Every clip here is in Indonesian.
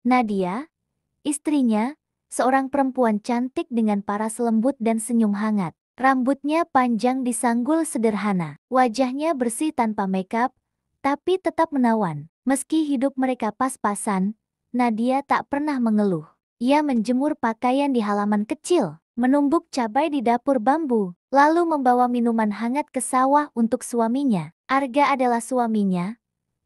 Nadia, istrinya, seorang perempuan cantik dengan paras lembut dan senyum hangat. Rambutnya panjang disanggul sederhana. Wajahnya bersih tanpa makeup, tapi tetap menawan. Meski hidup mereka pas-pasan, Nadia tak pernah mengeluh. Ia menjemur pakaian di halaman kecil, menumbuk cabai di dapur bambu, lalu membawa minuman hangat ke sawah untuk suaminya. Arga adalah suaminya,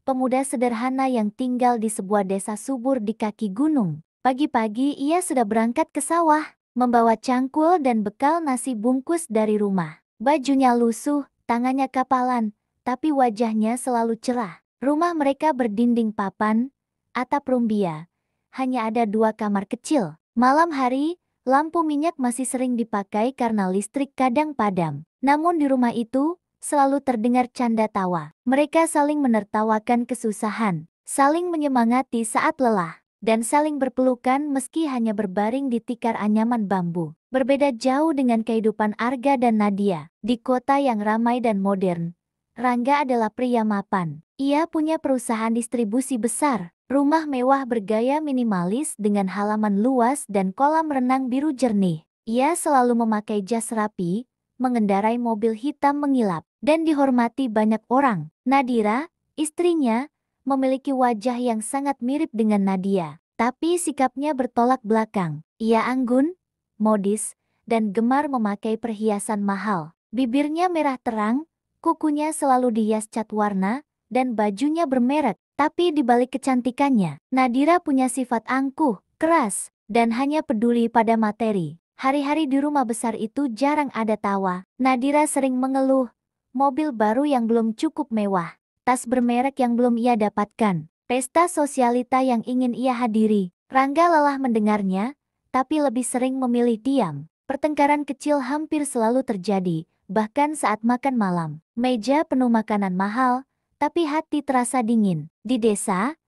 pemuda sederhana yang tinggal di sebuah desa subur di kaki gunung. Pagi-pagi ia sudah berangkat ke sawah, membawa cangkul dan bekal nasi bungkus dari rumah. Bajunya lusuh, tangannya kapalan, tapi wajahnya selalu cerah. Rumah mereka berdinding papan, atap rumbia. Hanya ada 2 kamar kecil. Malam hari, lampu minyak masih sering dipakai karena listrik kadang padam. Namun di rumah itu, selalu terdengar canda tawa. Mereka saling menertawakan kesusahan, saling menyemangati saat lelah, dan saling berpelukan meski hanya berbaring di tikar anyaman bambu. Berbeda jauh dengan kehidupan Arga dan Nadia. Di kota yang ramai dan modern, Rangga adalah pria mapan. Ia punya perusahaan distribusi besar, rumah mewah bergaya minimalis dengan halaman luas dan kolam renang biru jernih. Ia selalu memakai jas rapi, mengendarai mobil hitam mengilap, dan dihormati banyak orang. Nadira, istrinya, memiliki wajah yang sangat mirip dengan Nadia, tapi sikapnya bertolak belakang. Ia anggun, modis, dan gemar memakai perhiasan mahal. Bibirnya merah terang, kukunya selalu dihias cat warna, dan bajunya bermerek. Tapi di balik kecantikannya, Nadira punya sifat angkuh, keras, dan hanya peduli pada materi. Hari-hari di rumah besar itu jarang ada tawa. Nadira sering mengeluh, mobil baru yang belum cukup mewah, tas bermerek yang belum ia dapatkan, pesta sosialita yang ingin ia hadiri. Rangga lelah mendengarnya, tapi lebih sering memilih diam. Pertengkaran kecil hampir selalu terjadi, bahkan saat makan malam. Meja penuh makanan mahal, tapi hati terasa dingin. Di desa,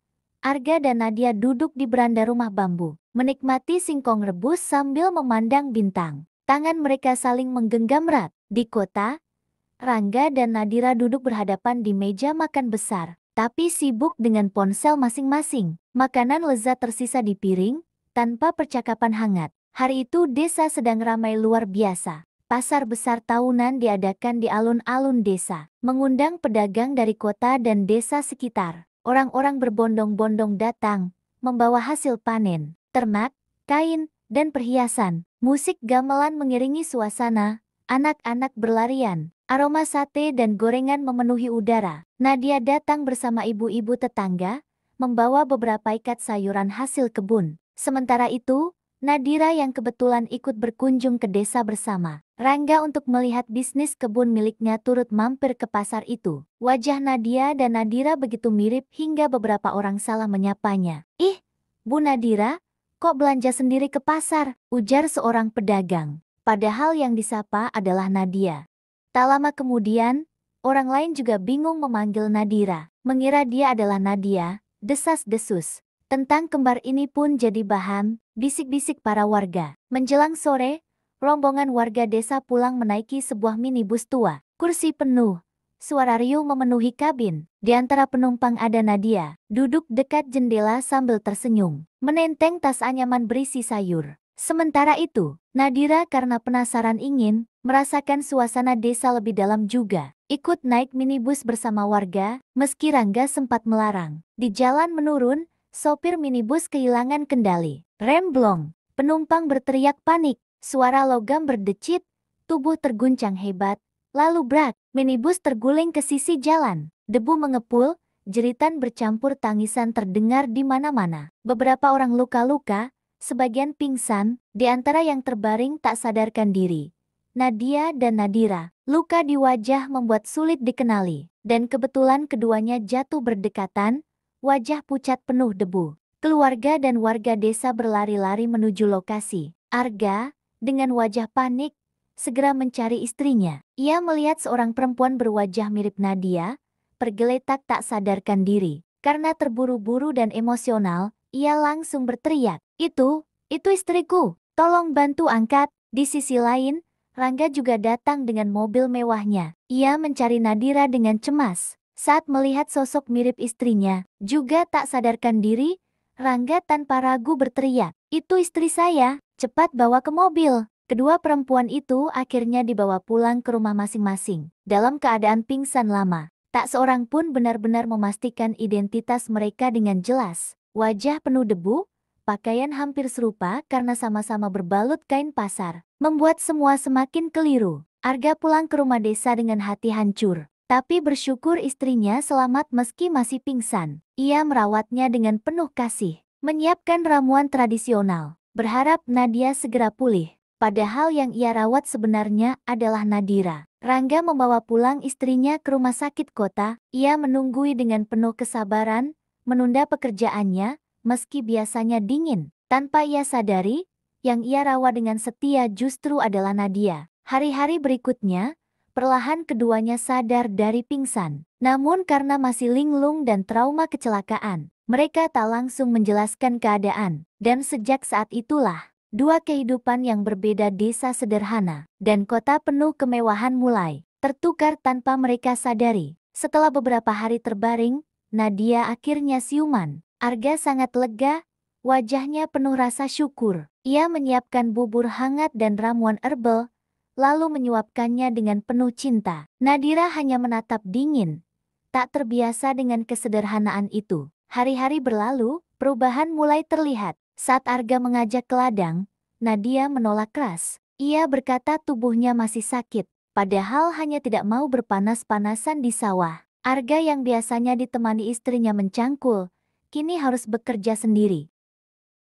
Arga dan Nadia duduk di beranda rumah bambu, menikmati singkong rebus sambil memandang bintang. Tangan mereka saling menggenggam erat. Di kota, Rangga dan Nadira duduk berhadapan di meja makan besar, tapi sibuk dengan ponsel masing-masing. Makanan lezat tersisa di piring, tanpa percakapan hangat. Hari itu desa sedang ramai luar biasa. Pasar besar tahunan diadakan di alun-alun desa, mengundang pedagang dari kota dan desa sekitar. Orang-orang berbondong-bondong datang, membawa hasil panen, ternak, kain, dan perhiasan. Musik gamelan mengiringi suasana, anak-anak berlarian, aroma sate dan gorengan memenuhi udara. Nadia datang bersama ibu-ibu tetangga, membawa beberapa ikat sayuran hasil kebun. Sementara itu, Nadira yang kebetulan ikut berkunjung ke desa bersama Rangga untuk melihat bisnis kebun miliknya turut mampir ke pasar itu. Wajah Nadia dan Nadira begitu mirip hingga beberapa orang salah menyapanya. "Ih, Bu Nadira, kok belanja sendiri ke pasar?" ujar seorang pedagang. Padahal yang disapa adalah Nadia. Tak lama kemudian, orang lain juga bingung memanggil Nadira, mengira dia adalah Nadia, desas-desus tentang kembar ini pun jadi bahan bisik-bisik para warga. Menjelang sore, rombongan warga desa pulang menaiki sebuah minibus tua. Kursi penuh, suara riuh memenuhi kabin. Di antara penumpang ada Nadia, duduk dekat jendela sambil tersenyum, menenteng tas anyaman berisi sayur. Sementara itu, Nadira karena penasaran ingin merasakan suasana desa lebih dalam juga, ikut naik minibus bersama warga, meski Rangga sempat melarang. Di jalan menurun, sopir minibus kehilangan kendali. Rem blong, penumpang berteriak panik, suara logam berdecit, tubuh terguncang hebat, lalu brak, minibus terguling ke sisi jalan. Debu mengepul, jeritan bercampur tangisan terdengar di mana-mana. Beberapa orang luka-luka, sebagian pingsan, di antara yang terbaring tak sadarkan diri. Nadia dan Nadira, luka di wajah membuat sulit dikenali, dan kebetulan keduanya jatuh berdekatan, wajah pucat penuh debu. Keluarga dan warga desa berlari-lari menuju lokasi. Arga, dengan wajah panik, segera mencari istrinya. Ia melihat seorang perempuan berwajah mirip Nadia, tergeletak tak sadarkan diri. Karena terburu-buru dan emosional, ia langsung berteriak, itu istriku, tolong bantu angkat." Di sisi lain, Rangga juga datang dengan mobil mewahnya. Ia mencari Nadira dengan cemas. Saat melihat sosok mirip istrinya, juga tak sadarkan diri, Rangga tanpa ragu berteriak, "Itu istri saya, cepat bawa ke mobil." Kedua perempuan itu akhirnya dibawa pulang ke rumah masing-masing, dalam keadaan pingsan lama. Tak seorang pun benar-benar memastikan identitas mereka dengan jelas. Wajah penuh debu, pakaian hampir serupa karena sama-sama berbalut kain pasar, membuat semua semakin keliru. Arga pulang ke rumah desa dengan hati hancur, tapi bersyukur istrinya selamat meski masih pingsan. Ia merawatnya dengan penuh kasih, menyiapkan ramuan tradisional, berharap Nadia segera pulih. Padahal yang ia rawat sebenarnya adalah Nadira. Rangga membawa pulang istrinya ke rumah sakit kota. Ia menunggui dengan penuh kesabaran, menunda pekerjaannya, meski biasanya dingin. Tanpa ia sadari, yang ia rawat dengan setia justru adalah Nadia. Hari-hari berikutnya, perlahan keduanya sadar dari pingsan. Namun karena masih linglung dan trauma kecelakaan, mereka tak langsung menjelaskan keadaan. Dan sejak saat itulah, dua kehidupan yang berbeda, desa sederhana dan kota penuh kemewahan, mulai tertukar tanpa mereka sadari. Setelah beberapa hari terbaring, Nadia akhirnya siuman. Arga sangat lega, wajahnya penuh rasa syukur. Ia menyiapkan bubur hangat dan ramuan herbal, lalu menyuapkannya dengan penuh cinta. Nadira hanya menatap dingin, tak terbiasa dengan kesederhanaan itu. Hari-hari berlalu, perubahan mulai terlihat. Saat Arga mengajak ke ladang, Nadia menolak keras. Ia berkata tubuhnya masih sakit, padahal hanya tidak mau berpanas-panasan di sawah. Arga yang biasanya ditemani istrinya mencangkul, kini harus bekerja sendiri.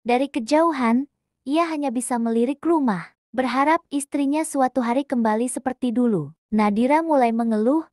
Dari kejauhan, ia hanya bisa melirik rumah, berharap istrinya suatu hari kembali seperti dulu. Nadira mulai mengeluh,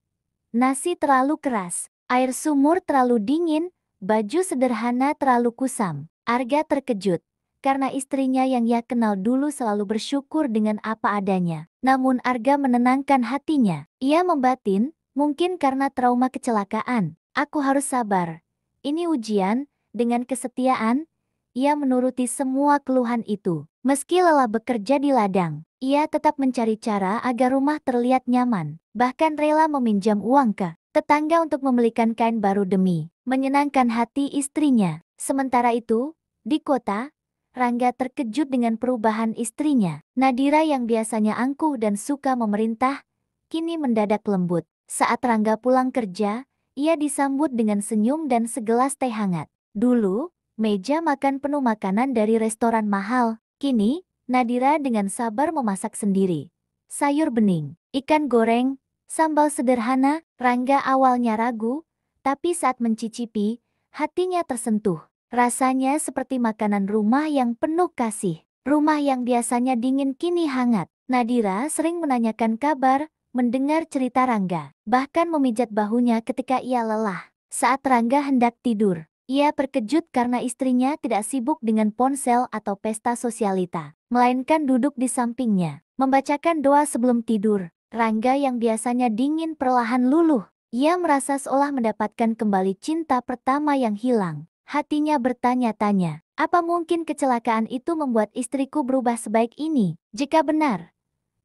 nasi terlalu keras, air sumur terlalu dingin, baju sederhana terlalu kusam. Arga terkejut, karena istrinya yang ia kenal dulu selalu bersyukur dengan apa adanya. Namun Arga menenangkan hatinya. Ia membatin, mungkin karena trauma kecelakaan. Aku harus sabar. Ini ujian. Dengan kesetiaan, ia menuruti semua keluhan itu. Meski lelah bekerja di ladang, ia tetap mencari cara agar rumah terlihat nyaman. Bahkan rela meminjam uang ke tetangga untuk membelikan kain baru demi menyenangkan hati istrinya. Sementara itu, di kota, Rangga terkejut dengan perubahan istrinya. Nadira yang biasanya angkuh dan suka memerintah, kini mendadak lembut. Saat Rangga pulang kerja, ia disambut dengan senyum dan segelas teh hangat. Dulu, meja makan penuh makanan dari restoran mahal. Kini, Nadira dengan sabar memasak sendiri. Sayur bening, ikan goreng, sambal sederhana. Rangga awalnya ragu, tapi saat mencicipi, hatinya tersentuh. Rasanya seperti makanan rumah yang penuh kasih. Rumah yang biasanya dingin kini hangat. Nadira sering menanyakan kabar, mendengar cerita Rangga, bahkan memijat bahunya ketika ia lelah. Saat Rangga hendak tidur, ia terkejut karena istrinya tidak sibuk dengan ponsel atau pesta sosialita, melainkan duduk di sampingnya, membacakan doa sebelum tidur. Rangga yang biasanya dingin perlahan luluh. Ia merasa seolah mendapatkan kembali cinta pertama yang hilang. Hatinya bertanya-tanya, apa mungkin kecelakaan itu membuat istriku berubah sebaik ini? Jika benar,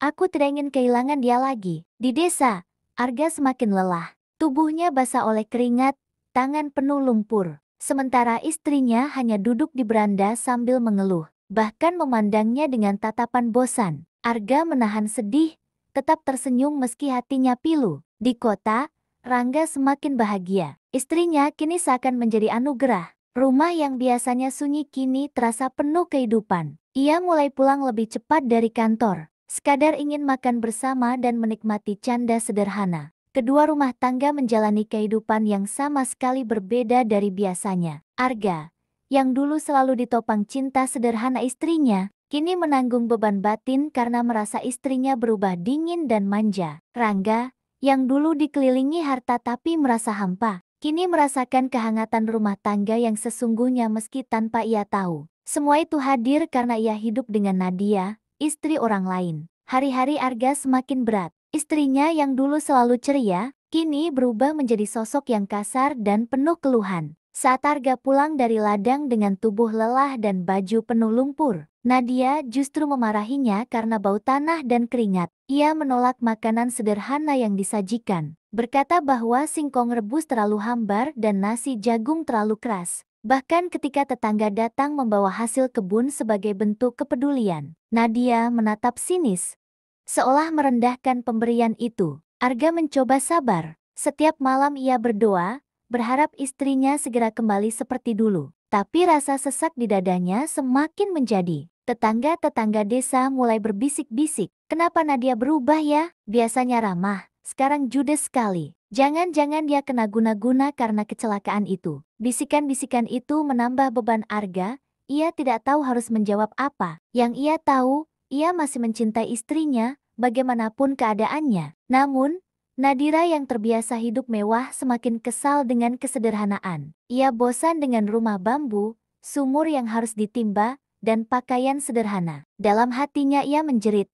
aku tidak ingin kehilangan dia lagi. Di desa, Arga semakin lelah. Tubuhnya basah oleh keringat, tangan penuh lumpur. Sementara istrinya hanya duduk di beranda sambil mengeluh, bahkan memandangnya dengan tatapan bosan. Arga menahan sedih, tetap tersenyum meski hatinya pilu. Di kota, Rangga semakin bahagia. Istrinya kini seakan menjadi anugerah. Rumah yang biasanya sunyi kini terasa penuh kehidupan. Ia mulai pulang lebih cepat dari kantor, sekadar ingin makan bersama dan menikmati canda sederhana. Kedua rumah tangga menjalani kehidupan yang sama sekali berbeda dari biasanya. Arga, yang dulu selalu ditopang cinta sederhana istrinya, kini menanggung beban batin karena merasa istrinya berubah dingin dan manja. Rangga, yang dulu dikelilingi harta tapi merasa hampa, kini merasakan kehangatan rumah tangga yang sesungguhnya meski tanpa ia tahu. Semua itu hadir karena ia hidup dengan Nadia, istri orang lain. Hari-hari Arga semakin berat. Istrinya yang dulu selalu ceria, kini berubah menjadi sosok yang kasar dan penuh keluhan. Saat Arga pulang dari ladang dengan tubuh lelah dan baju penuh lumpur, Nadia justru memarahinya karena bau tanah dan keringat. Ia menolak makanan sederhana yang disajikan, berkata bahwa singkong rebus terlalu hambar dan nasi jagung terlalu keras. Bahkan ketika tetangga datang membawa hasil kebun sebagai bentuk kepedulian, Nadia menatap sinis, seolah merendahkan pemberian itu. Arga mencoba sabar. Setiap malam ia berdoa, berharap istrinya segera kembali seperti dulu. Tapi rasa sesak di dadanya semakin menjadi. Tetangga-tetangga desa mulai berbisik-bisik. Kenapa Nadia berubah ya? Biasanya ramah, sekarang judes sekali. Jangan-jangan dia kena guna-guna karena kecelakaan itu. Bisikan-bisikan itu menambah beban Arga. Ia tidak tahu harus menjawab apa. Yang ia tahu, ia masih mencintai istrinya, bagaimanapun keadaannya. Namun, Nadira yang terbiasa hidup mewah semakin kesal dengan kesederhanaan. Ia bosan dengan rumah bambu, sumur yang harus ditimba, dan pakaian sederhana. Dalam hatinya ia menjerit,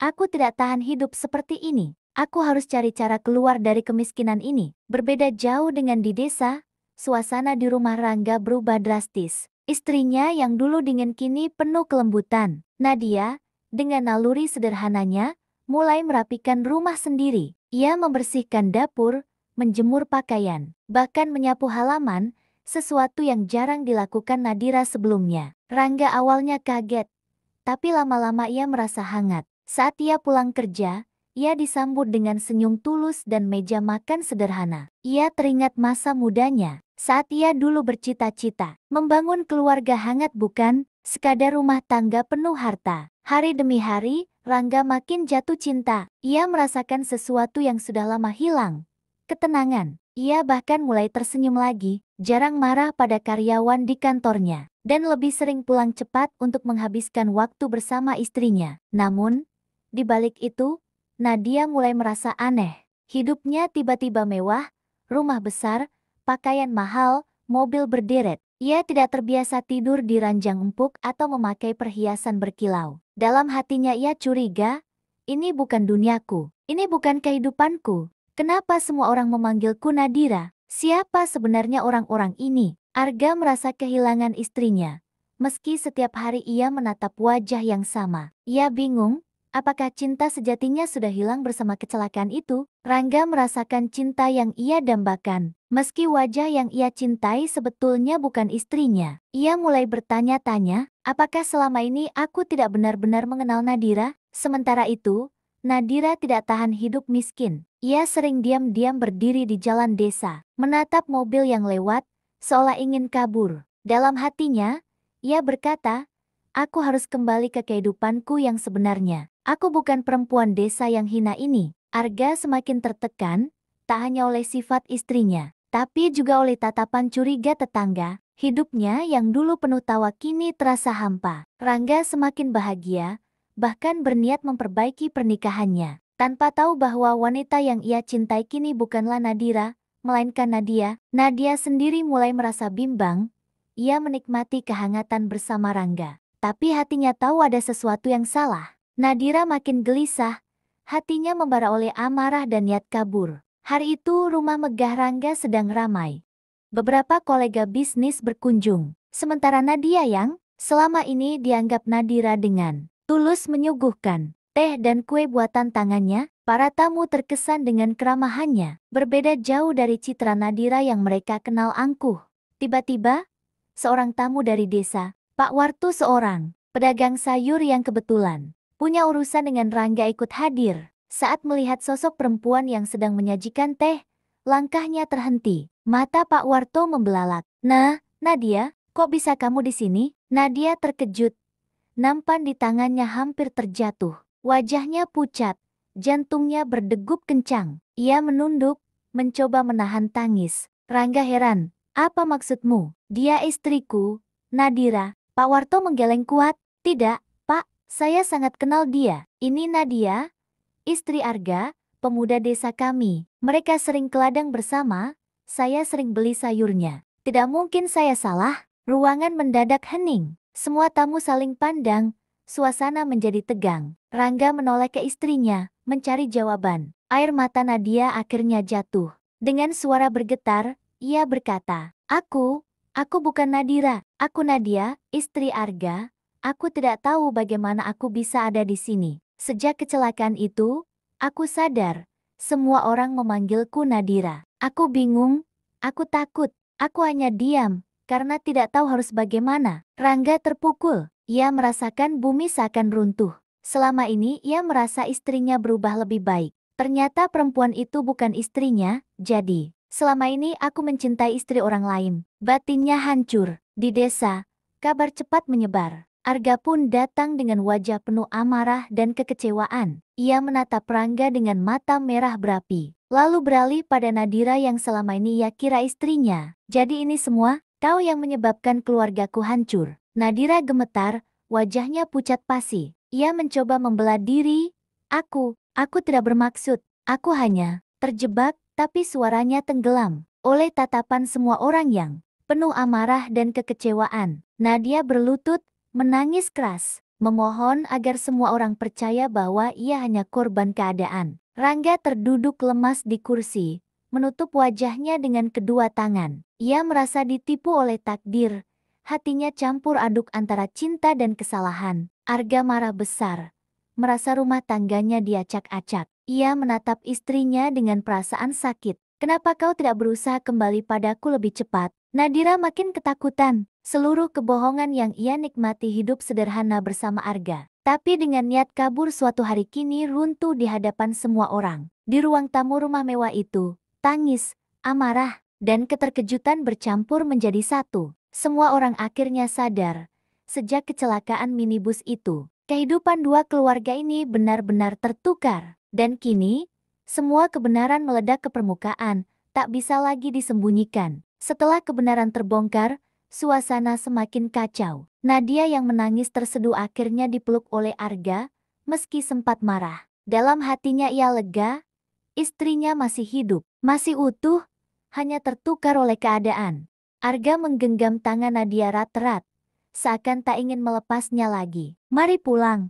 "Aku tidak tahan hidup seperti ini. Aku harus cari cara keluar dari kemiskinan ini." Berbeda jauh dengan di desa, suasana di rumah Rangga berubah drastis. Istrinya yang dulu dingin kini penuh kelembutan. Nadia, dengan naluri sederhananya, mulai merapikan rumah sendiri. Ia membersihkan dapur, menjemur pakaian, bahkan menyapu halaman, sesuatu yang jarang dilakukan Nadira sebelumnya. Rangga awalnya kaget, tapi lama-lama ia merasa hangat. Saat ia pulang kerja, ia disambut dengan senyum tulus dan meja makan sederhana. Ia teringat masa mudanya, saat ia dulu bercita-cita membangun keluarga hangat, bukan sekadar rumah tangga penuh harta. Hari demi hari, Rangga makin jatuh cinta. Ia merasakan sesuatu yang sudah lama hilang, ketenangan. Ia bahkan mulai tersenyum lagi, jarang marah pada karyawan di kantornya, dan lebih sering pulang cepat untuk menghabiskan waktu bersama istrinya. Namun, di balik itu, Nadia mulai merasa aneh. Hidupnya tiba-tiba mewah, rumah besar, pakaian mahal, mobil berderet. Ia tidak terbiasa tidur di ranjang empuk atau memakai perhiasan berkilau. Dalam hatinya ia curiga, ini bukan duniaku, ini bukan kehidupanku. Kenapa semua orang memanggilku Nadira? Siapa sebenarnya orang-orang ini? Arga merasa kehilangan istrinya. Meski setiap hari ia menatap wajah yang sama, ia bingung, apakah cinta sejatinya sudah hilang bersama kecelakaan itu? Rangga merasakan cinta yang ia dambakan. Meski wajah yang ia cintai sebetulnya bukan istrinya. Ia mulai bertanya-tanya, apakah selama ini aku tidak benar-benar mengenal Nadira? Sementara itu, Nadira tidak tahan hidup miskin. Ia sering diam-diam berdiri di jalan desa, menatap mobil yang lewat, seolah ingin kabur. Dalam hatinya, ia berkata, aku harus kembali ke kehidupanku yang sebenarnya. Aku bukan perempuan desa yang hina ini. Arga semakin tertekan, tak hanya oleh sifat istrinya, tapi juga oleh tatapan curiga tetangga. Hidupnya yang dulu penuh tawa kini terasa hampa. Rangga semakin bahagia, bahkan berniat memperbaiki pernikahannya, tanpa tahu bahwa wanita yang ia cintai kini bukanlah Nadira, melainkan Nadia. Nadia sendiri mulai merasa bimbang. Ia menikmati kehangatan bersama Rangga, tapi hatinya tahu ada sesuatu yang salah. Nadira makin gelisah, hatinya membara oleh amarah dan niat kabur. Hari itu rumah megah Rangga sedang ramai. Beberapa kolega bisnis berkunjung, sementara Nadia yang selama ini dianggap Nadira dengan tulus menyuguhkan teh dan kue buatan tangannya. Para tamu terkesan dengan keramahannya, berbeda jauh dari citra Nadira yang mereka kenal angkuh. Tiba-tiba, seorang tamu dari desa, Pak Wartu, seorang pedagang sayur yang kebetulan punya urusan dengan Rangga, ikut hadir. Saat melihat sosok perempuan yang sedang menyajikan teh, langkahnya terhenti. Mata Pak Warto membelalak. "Nah, Nadia, kok bisa kamu di sini?" Nadia terkejut. Nampan di tangannya hampir terjatuh. Wajahnya pucat, jantungnya berdegup kencang. Ia menunduk, mencoba menahan tangis. Rangga heran. "Apa maksudmu?" "Dia istriku, Nadira." Pak Warto menggeleng kuat. "Tidak, Pak, saya sangat kenal dia. Ini Nadia, istri Arga, pemuda desa kami. Mereka sering ke ladang bersama, saya sering beli sayurnya. Tidak mungkin saya salah." Ruangan mendadak hening. Semua tamu saling pandang, suasana menjadi tegang. Rangga menoleh ke istrinya, mencari jawaban. Air mata Nadia akhirnya jatuh. Dengan suara bergetar, ia berkata, aku bukan Nadira. Aku Nadia, istri Arga. Aku tidak tahu bagaimana aku bisa ada di sini. Sejak kecelakaan itu, aku sadar, semua orang memanggilku Nadira. Aku bingung, aku takut, aku hanya diam, karena tidak tahu harus bagaimana. Rangga terpukul. Ia merasakan bumi seakan runtuh. Selama ini ia merasa istrinya berubah lebih baik. Ternyata perempuan itu bukan istrinya, jadi selama ini aku mencintai istri orang lain. Batinnya hancur. Di desa, kabar cepat menyebar. Arga pun datang dengan wajah penuh amarah dan kekecewaan. Ia menatap Rangga dengan mata merah berapi. Lalu beralih pada Nadira yang selama ini ia kira istrinya. Jadi ini semua, kau yang menyebabkan keluargaku hancur. Nadira gemetar, wajahnya pucat pasi. Ia mencoba membela diri. Aku tidak bermaksud. Aku hanya terjebak, tapi suaranya tenggelam oleh tatapan semua orang yang penuh amarah dan kekecewaan. Nadia berlutut, menangis keras, memohon agar semua orang percaya bahwa ia hanya korban keadaan. Rangga terduduk lemas di kursi, menutup wajahnya dengan kedua tangan. Ia merasa ditipu oleh takdir. Hatinya campur aduk antara cinta dan kesalahan. Arga marah besar, merasa rumah tangganya diacak-acak. Ia menatap istrinya dengan perasaan sakit. Kenapa kau tidak berusaha kembali padaku lebih cepat? Nadira makin ketakutan. Seluruh kebohongan yang ia nikmati hidup sederhana bersama Arga. Tapi dengan niat kabur suatu hari kini runtuh di hadapan semua orang. Di ruang tamu rumah mewah itu, tangis, amarah, dan keterkejutan bercampur menjadi satu. Semua orang akhirnya sadar. Sejak kecelakaan minibus itu, kehidupan dua keluarga ini benar-benar tertukar. Dan kini, semua kebenaran meledak ke permukaan, tak bisa lagi disembunyikan. Setelah kebenaran terbongkar, suasana semakin kacau. Nadia yang menangis terseduh akhirnya dipeluk oleh Arga, meski sempat marah. Dalam hatinya ia lega, istrinya masih hidup, masih utuh, hanya tertukar oleh keadaan. Arga menggenggam tangan Nadia erat-erat, seakan tak ingin melepasnya lagi. Mari pulang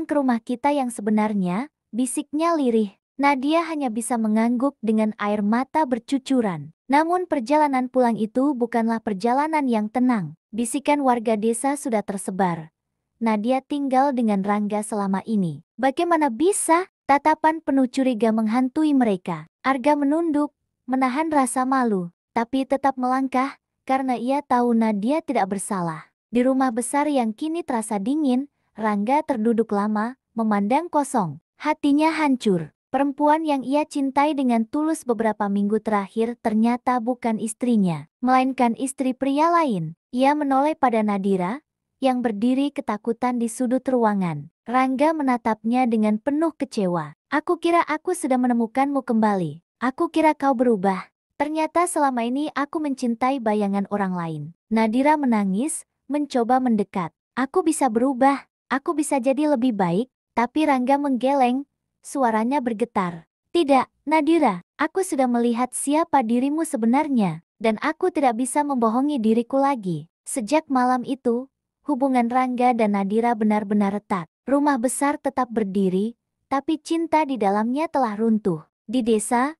ke rumah kita yang sebenarnya, bisiknya lirih. Nadia hanya bisa mengangguk dengan air mata bercucuran. Namun perjalanan pulang itu bukanlah perjalanan yang tenang. Bisikan warga desa sudah tersebar. Nadia tinggal dengan Rangga selama ini. Bagaimana bisa? Tatapan penuh curiga menghantui mereka. Arga menunduk, menahan rasa malu, tapi tetap melangkah, karena ia tahu Nadia tidak bersalah. Di rumah besar yang kini terasa dingin, Rangga terduduk lama, memandang kosong. Hatinya hancur. Perempuan yang ia cintai dengan tulus beberapa minggu terakhir ternyata bukan istrinya, melainkan istri pria lain. Ia menoleh pada Nadira, yang berdiri ketakutan di sudut ruangan. Rangga menatapnya dengan penuh kecewa. Aku kira aku sudah menemukanmu kembali. Aku kira kau berubah. Ternyata selama ini aku mencintai bayangan orang lain. Nadira menangis, mencoba mendekat. Aku bisa berubah. Aku bisa jadi lebih baik. Tapi Rangga menggeleng. Suaranya bergetar. Tidak, Nadira. Aku sudah melihat siapa dirimu sebenarnya. Dan aku tidak bisa membohongi diriku lagi. Sejak malam itu, hubungan Rangga dan Nadira benar-benar retak. Rumah besar tetap berdiri, tapi cinta di dalamnya telah runtuh. Di desa,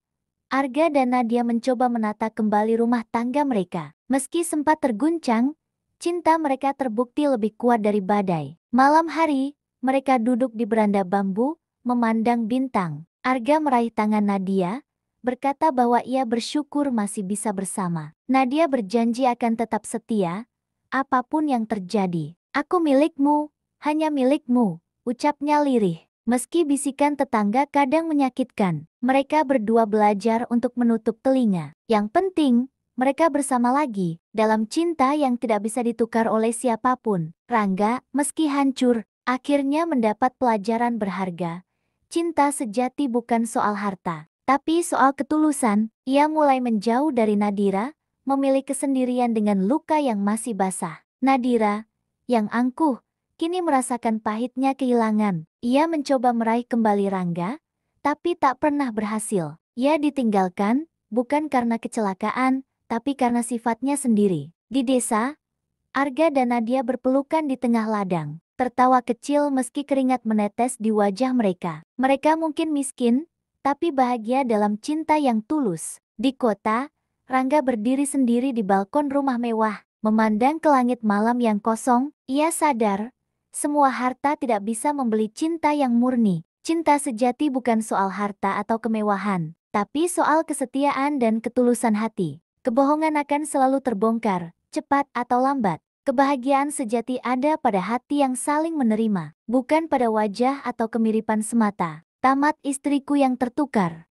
Arga dan Nadia mencoba menata kembali rumah tangga mereka. Meski sempat terguncang, cinta mereka terbukti lebih kuat dari badai. Malam hari, mereka duduk di beranda bambu, memandang bintang. Arga meraih tangan Nadia, berkata bahwa ia bersyukur masih bisa bersama. Nadia berjanji akan tetap setia, apapun yang terjadi. Aku milikmu, hanya milikmu, ucapnya lirih. Meski bisikan tetangga kadang menyakitkan, mereka berdua belajar untuk menutup telinga. Yang penting, mereka bersama lagi, dalam cinta yang tidak bisa ditukar oleh siapapun. Rangga, meski hancur, akhirnya mendapat pelajaran berharga. Cinta sejati bukan soal harta, tapi soal ketulusan. Ia mulai menjauh dari Nadira, memilih kesendirian dengan luka yang masih basah. Nadira, yang angkuh, kini merasakan pahitnya kehilangan. Ia mencoba meraih kembali Rangga, tapi tak pernah berhasil. Ia ditinggalkan, bukan karena kecelakaan, tapi karena sifatnya sendiri. Di desa, Arga dan Nadia berpelukan di tengah ladang, tertawa kecil meski keringat menetes di wajah mereka. Mereka mungkin miskin, tapi bahagia dalam cinta yang tulus. Di kota, Rangga berdiri sendiri di balkon rumah mewah, memandang ke langit malam yang kosong. Ia sadar, semua harta tidak bisa membeli cinta yang murni. Cinta sejati bukan soal harta atau kemewahan, tapi soal kesetiaan dan ketulusan hati. Kebohongan akan selalu terbongkar, cepat atau lambat. Kebahagiaan sejati ada pada hati yang saling menerima, bukan pada wajah atau kemiripan semata. Tamat istriku yang tertukar.